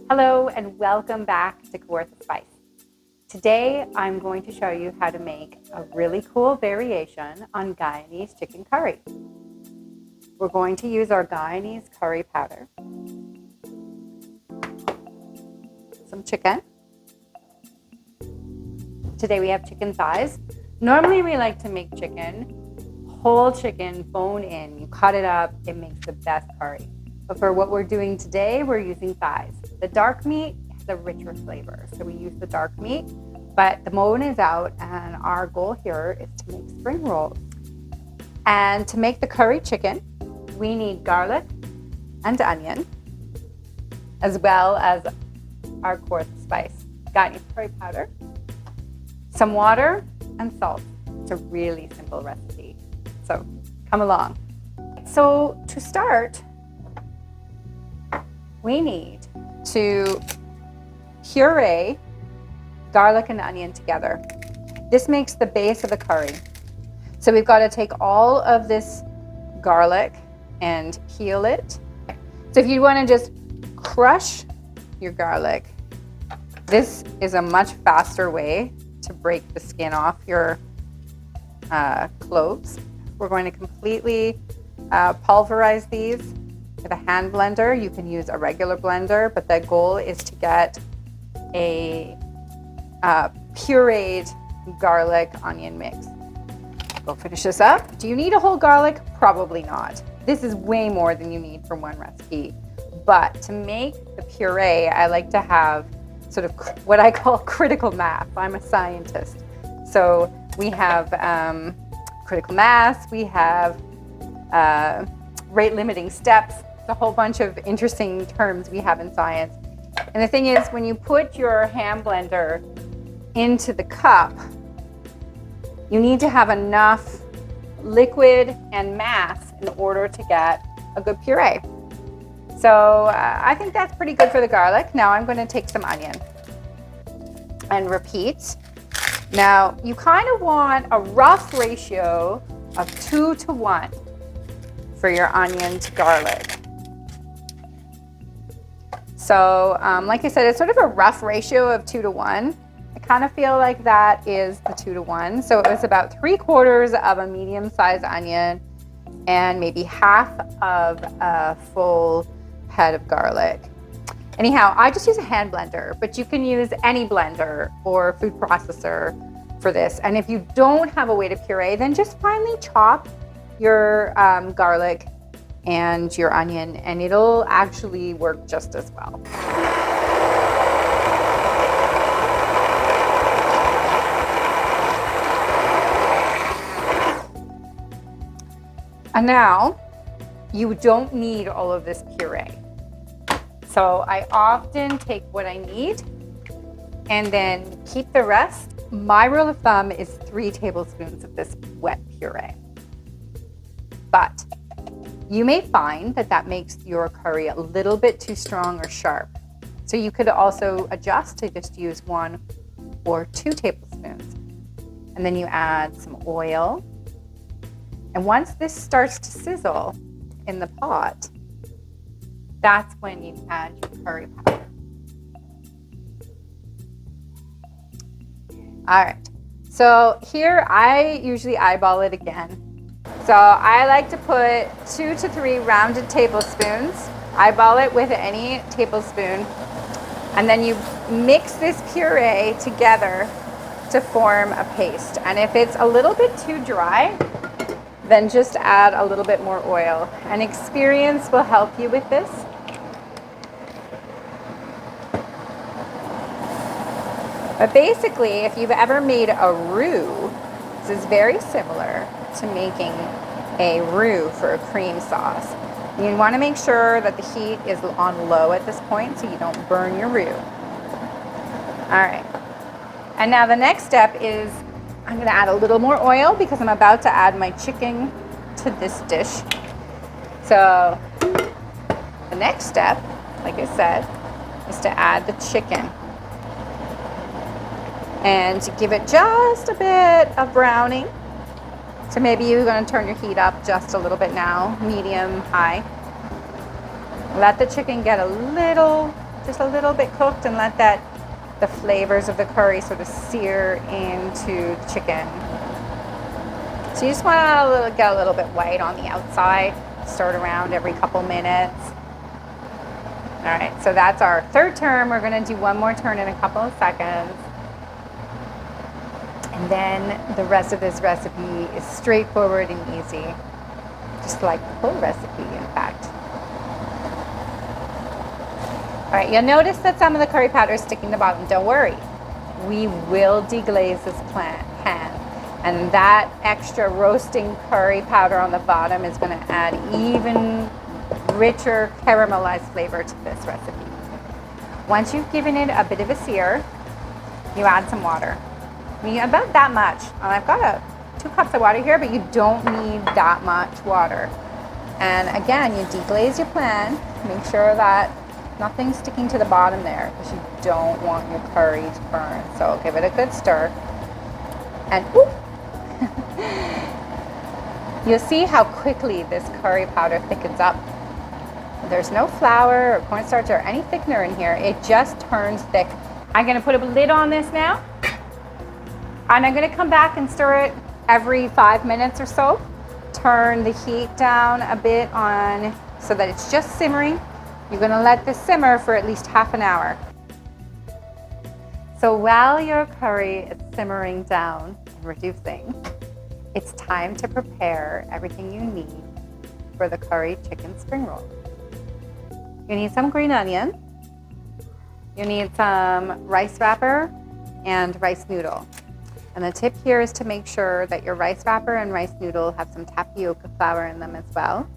Hello and welcome back to Kawartha Spice. Today I'm going to show you how to make a really cool variation on Guyanese chicken curry. We're going to use our Guyanese curry powder, some chicken. Today we have chicken thighs. Normally we like to make whole chicken, bone in. You cut it up, it makes the best curry. But for what we're doing today, we're using thighs. The dark meat has a richer flavor, so we use the dark meat, but the bone is out, and our goal here is to make spring rolls. And to make the curry chicken, we need garlic and onion, as well as our Kawartha spice, Guyanese curry powder, some water, and salt. It's a really simple recipe, so come along. So to start, we need to puree garlic and onion together. This makes the base of the curry. So we've got to take all of this garlic and peel it. So if you want to just crush your garlic, this is a much faster way to break the skin off your cloves. We're going to completely pulverize these with a hand blender. You can use a regular blender, but the goal is to get a pureed garlic onion mix. We'll finish this up. Do you need a whole garlic? Probably not. This is way more than you need for one recipe. But to make the puree, I like to have sort of what I call critical mass. I'm a scientist. So we have critical mass, we have rate limiting steps, a whole bunch of interesting terms we have in science. And the thing is, when you put your hand blender into the cup, you need to have enough liquid and mass in order to get a good puree. So I think that's pretty good for the garlic. Now I'm going to take some onion and repeat. Now you kind of want a rough ratio of 2:1 for your onion to garlic. So like I said, it's sort of a rough ratio of 2:1. I kind of feel like that is the 2:1. So it was about 3/4 of a medium-sized onion and maybe half of a full head of garlic. Anyhow, I just use a hand blender, but you can use any blender or food processor for this. And if you don't have a way to puree, then just finely chop your garlic and your onion, and it'll actually work just as well. And now you don't need all of this puree. So I often take what I need and then keep the rest. My rule of thumb is 3 tablespoons of this wet puree. But you may find that that makes your curry a little bit too strong or sharp. So you could also adjust to just use 1 or 2 tablespoons. And then you add some oil. And once this starts to sizzle in the pot, that's when you add your curry powder. All right, so here I usually eyeball it again. So I like to put 2 to 3 rounded tablespoons, eyeball it with any tablespoon, and then you mix this puree together to form a paste. And if it's a little bit too dry, then just add a little bit more oil. And experience will help you with this. But basically, if you've ever made a roux, this is very similar to making a roux for a cream sauce. You want to make sure that the heat is on low at this point so you don't burn your roux. All right. And now the next step is I'm going to add a little more oil because I'm about to add my chicken to this dish. So the next step, like I said, is to add the chicken. And to give it just a bit of browning. So maybe you're going to turn your heat up just a little bit now, medium, high. Let the chicken get a little just a little bit cooked and let the flavors of the curry sort of sear into the chicken. So you just want to get a little bit white on the outside. Stir it around every couple minutes. All right, so that's our third turn. We're going to do one more turn in a couple of seconds. And then the rest of this recipe is straightforward and easy. Just like the whole recipe, in fact. All right, you'll notice that some of the curry powder is sticking to the bottom. Don't worry. We will deglaze this pan. And that extra roasting curry powder on the bottom is going to add even richer caramelized flavor to this recipe. Once you've given it a bit of a sear, you add some water. I mean, about that much. I've got 2 cups of water here, but you don't need that much water. And again, you deglaze your pan. Make sure that nothing's sticking to the bottom there, because you don't want your curry to burn. So give it a good stir. And whoop, you'll see how quickly this curry powder thickens up. There's no flour or cornstarch or any thickener in here. It just turns thick. I'm going to put a lid on this now. And I'm going to come back and stir it every 5 minutes or so. Turn the heat down a bit on so that it's just simmering. You're going to let this simmer for at least half an hour. So while your curry is simmering down and reducing, it's time to prepare everything you need for the curry chicken spring roll. You need some green onion. You need some rice wrapper and rice noodle. And the tip here is to make sure that your rice wrapper and rice noodle have some tapioca flour in them as well.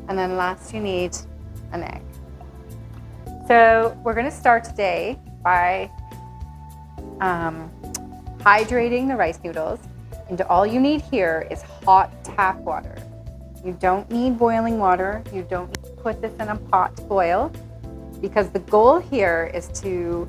And then last, you need an egg. So we're going to start today by hydrating the rice noodles. And all you need here is hot tap water. You don't need boiling water. You don't need to put this in a pot to boil, because the goal here is to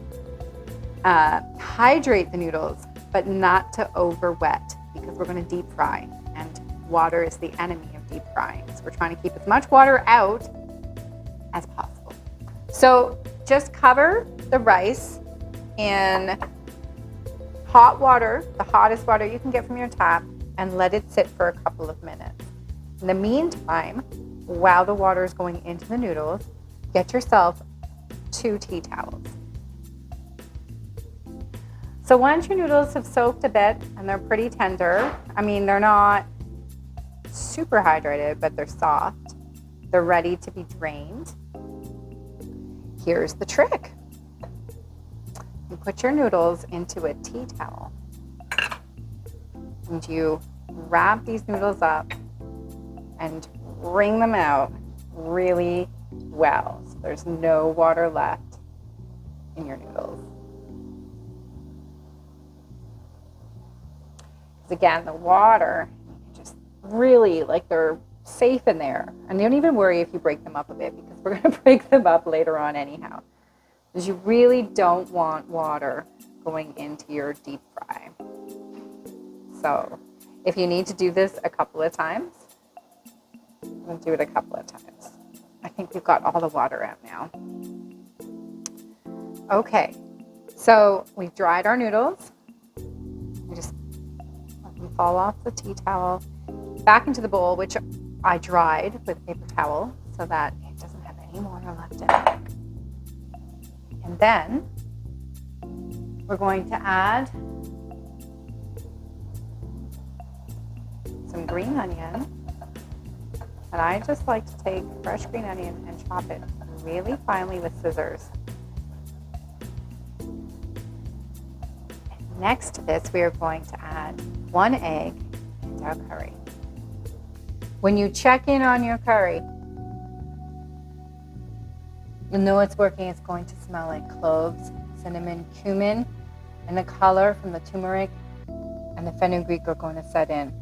hydrate the noodles, but not to over wet, because we're going to deep fry, and water is the enemy of deep frying. So we're trying to keep as much water out as possible. So just cover the rice in hot water, the hottest water you can get from your tap, and let it sit for a couple of minutes. In the meantime, while the water is going into the noodles, get yourself 2 tea towels. So once your noodles have soaked a bit and they're pretty tender, I mean, they're not super hydrated, but they're soft, they're ready to be drained. Here's the trick. You put your noodles into a tea towel and you wrap these noodles up and wring them out really well, so there's no water left in your noodles. Because again, the water, just really, like, they're safe in there. And don't even worry if you break them up a bit, because we're going to break them up later on anyhow. Because you really don't want water going into your deep fry. So if you need to do this a couple of times, we'll do it a couple of times. I think we've got all the water out now. Okay, so we've dried our noodles. We just let them fall off the tea towel back into the bowl, which I dried with a paper towel so that it doesn't have any water left in it. And then we're going to add some green onion. And I just like to take fresh green onion and chop it really finely with scissors. And next to this, we are going to add 1 egg into our curry. When you check in on your curry, you'll know it's working. It's going to smell like cloves, cinnamon, cumin, and the color from the turmeric and the fenugreek are going to set in.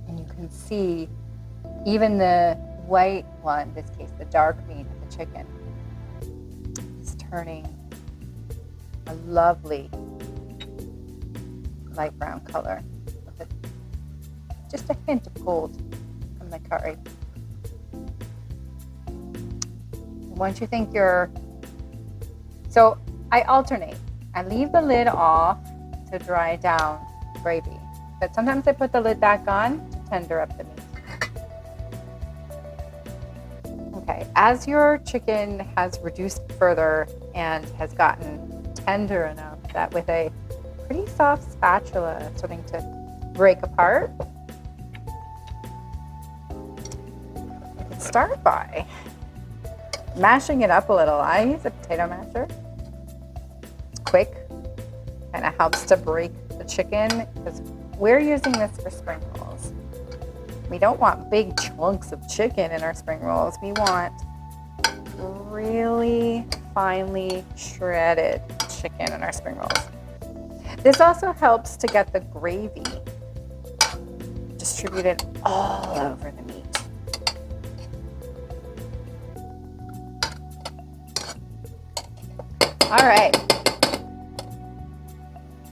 And you can see even the white one, in this case the dark meat of the chicken, is turning a lovely light brown color with just a hint of gold from the curry. once you think so I alternate. I leave the lid off to dry down gravy, but sometimes I put the lid back on to tender up the meat. Okay, as your chicken has reduced further and has gotten tender enough that with a pretty soft spatula it's starting to break apart, you can start by mashing it up a little. I use a potato masher. It's quick, kind of helps to break the chicken because we're using this for spring rolls. We don't want big chunks of chicken in our spring rolls. We want really finely shredded chicken in our spring rolls. This also helps to get the gravy distributed all over the meat. All right.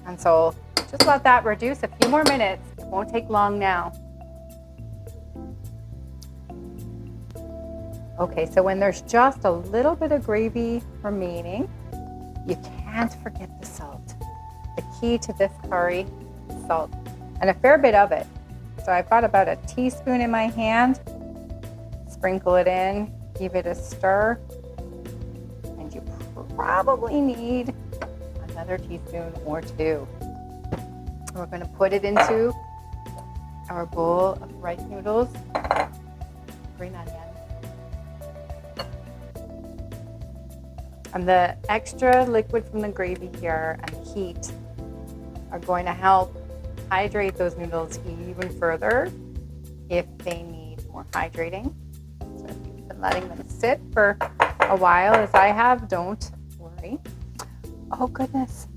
And so just let that reduce a few more minutes. It won't take long now. Okay, so when there's just a little bit of gravy remaining, you can't forget the salt. The key to this curry is salt, and a fair bit of it. So I've got about a teaspoon in my hand. Sprinkle it in, give it a stir, and you probably need another teaspoon or two. We're going to put it into our bowl of rice noodles, green onion. And the extra liquid from the gravy here and the heat are going to help hydrate those noodles even further if they need more hydrating. So if you've been letting them sit for a while, as I have, don't worry. Oh goodness,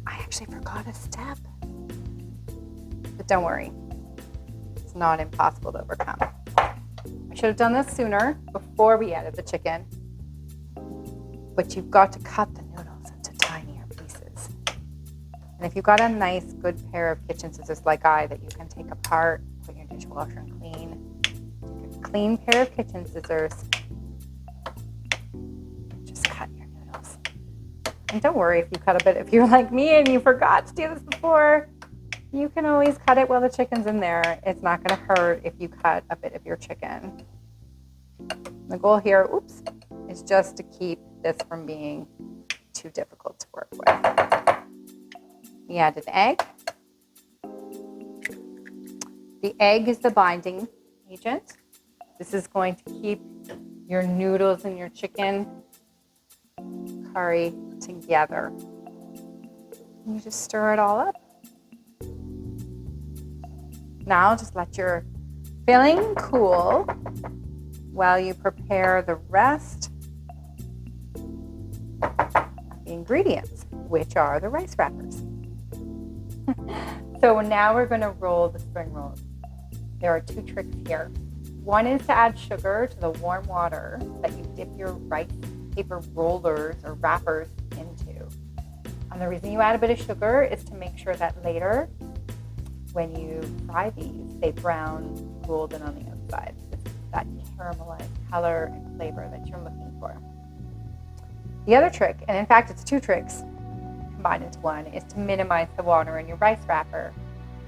I actually forgot a step. But don't worry, it's not impossible to overcome. I should have done this sooner, before we added the chicken. But you've got to cut the noodles into tinier pieces. And if you've got a nice, good pair of kitchen scissors like I that you can take apart, put in your dishwasher and clean, take a clean pair of kitchen scissors, just cut your noodles. And don't worry if you cut a bit. If you're like me and you forgot to do this before, you can always cut it while the chicken's in there. It's not going to hurt if you cut a bit of your chicken. The goal here, is just to keep this from being too difficult to work with. We added egg. The egg is the binding agent. This is going to keep your noodles and your chicken curry together. You just stir it all up. Now just let your filling cool while you prepare the rest of the ingredients, which are the rice wrappers. So now we're going to roll the spring rolls. There are two tricks here. One is to add sugar to the warm water that you dip your rice paper rollers or wrappers into. And the reason you add a bit of sugar is to make sure that later, when you fry these, they brown golden on the outside. It's that caramelized color and flavor that you're looking for. The other trick, and in fact it's two tricks combined into one, is to minimize the water in your rice wrapper.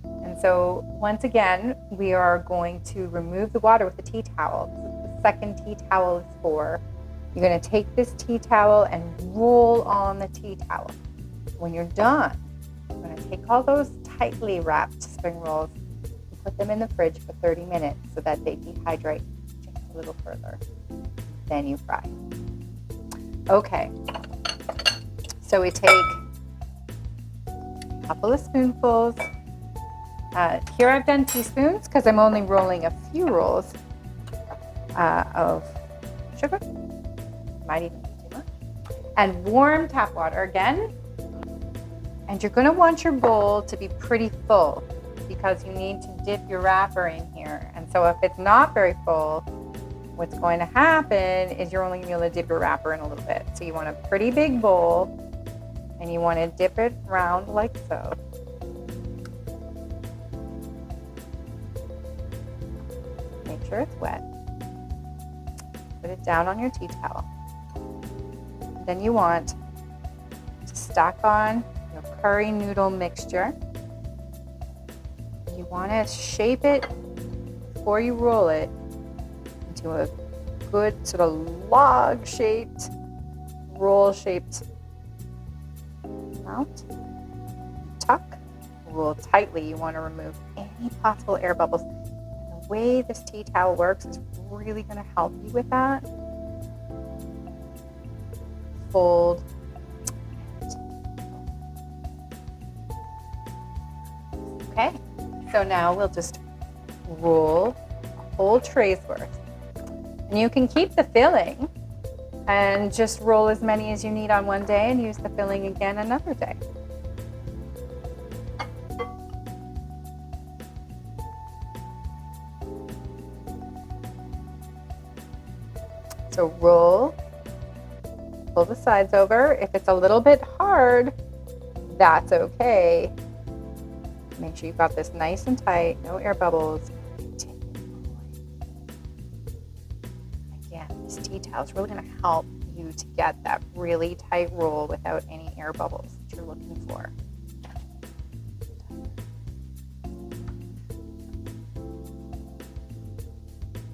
And so once again, we are going to remove the water with a tea towel. This is the second tea towel is for. You're going to take this tea towel and roll on the tea towel. When you're done, you're going to take all those tightly wrapped spring rolls and put them in the fridge for 30 minutes so that they dehydrate just a little further. Then you fry. Okay, so we take a couple of spoonfuls. Here I've done teaspoons because I'm only rolling a few rolls of sugar. Might even be too much. And warm tap water again. And you're going to want your bowl to be pretty full because you need to dip your wrapper in here. And so if it's not very full, what's going to happen is you're only going to be able to dip your wrapper in a little bit. So you want a pretty big bowl and you want to dip it round like so. Make sure it's wet. Put put it down on your tea towel. Then you want to stack on your curry noodle mixture. You want to shape it before you roll it into a good sort of log-shaped, roll-shaped amount. Tuck, roll tightly. You want to remove any possible air bubbles. And the way this tea towel works is really going to help you with that. Fold. Okay, so now we'll just roll a whole tray's worth. And you can keep the filling and just roll as many as you need on one day and use the filling again another day. So roll, pull the sides over. If it's a little bit hard, that's okay. Make sure you've got this nice and tight, no air bubbles. Again, this tea towel is really going to help you to get that really tight roll without any air bubbles that you're looking for.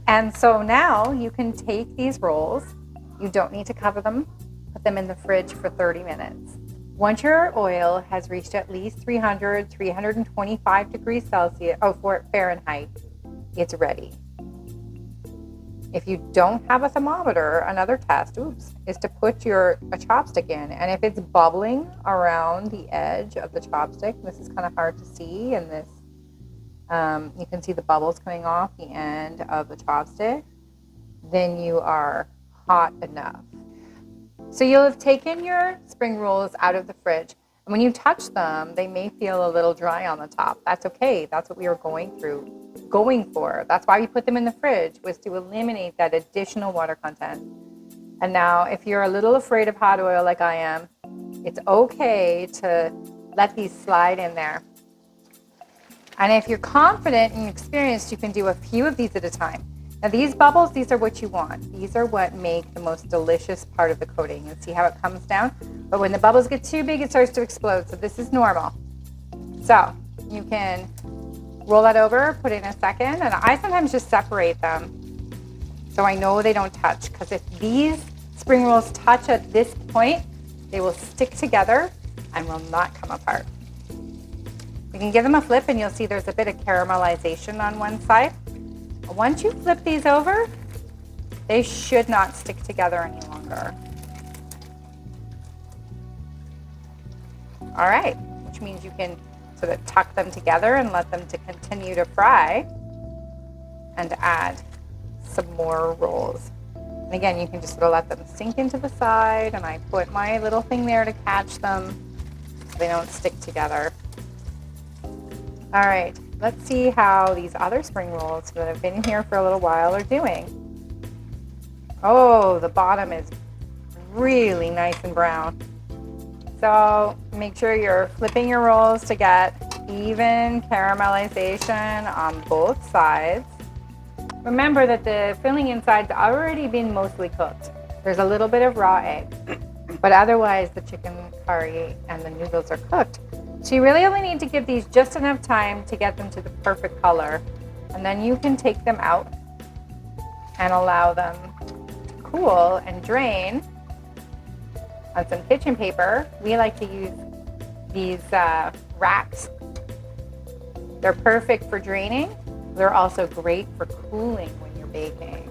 And so now you can take these rolls. You don't need to cover them. Put them in the fridge for 30 minutes. Once your oil has reached at least 300, 325 degrees Celsius, Fahrenheit, it's ready. If you don't have a thermometer, another test, is to put a chopstick in. And if it's bubbling around the edge of the chopstick, this is kind of hard to see, and this, you can see the bubbles coming off the end of the chopstick, then you are hot enough. So you'll have taken your spring rolls out of the fridge, and when you touch them, they may feel a little dry on the top. That's okay. That's what we were going for. That's why we put them in the fridge, was to eliminate that additional water content. And now, if you're a little afraid of hot oil like I am, it's okay to let these slide in there. And if you're confident and experienced, you can do a few of these at a time. Now these bubbles, these are what you want. These are what make the most delicious part of the coating. And see how it comes down? But when the bubbles get too big, it starts to explode. So this is normal. So you can roll that over, put it in a second. And I sometimes just separate them so I know they don't touch. Because if these spring rolls touch at this point, they will stick together and will not come apart. You can give them a flip and you'll see there's a bit of caramelization on one side. Once you flip these over, they should not stick together any longer. All right, which means you can sort of tuck them together and let them to continue to fry and add some more rolls. And again, you can just sort of let them sink into the side, and I put my little thing there to catch them so they don't stick together. All right. Let's see how these other spring rolls that have been here for a little while are doing. Oh, the bottom is really nice and brown. So make sure you're flipping your rolls to get even caramelization on both sides. Remember that the filling inside's already been mostly cooked. There's a little bit of raw egg, but otherwise the chicken curry and the noodles are cooked. So you really only need to give these just enough time to get them to the perfect color. And then you can take them out and allow them to cool and drain on some kitchen paper. We like to use these racks. They're perfect for draining. They're also great for cooling when you're baking.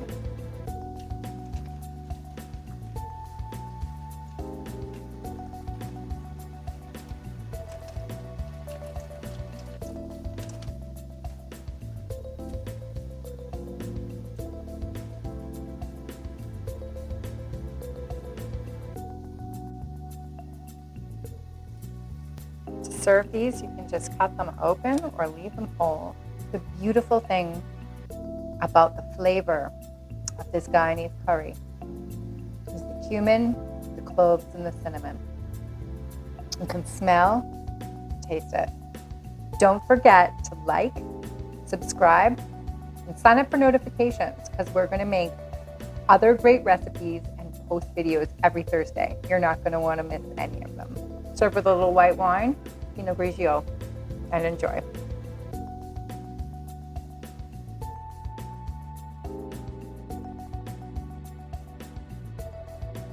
Serve these, you can just cut them open or leave them whole. The beautiful thing about the flavor of this Guyanese curry is the cumin, the cloves, and the cinnamon. You can smell, taste it. Don't forget to like, subscribe, and sign up for notifications, because we're going to make other great recipes and post videos every Thursday. You're not going to want to miss any of them. Serve with a little white wine, Pinot Grigio, and enjoy.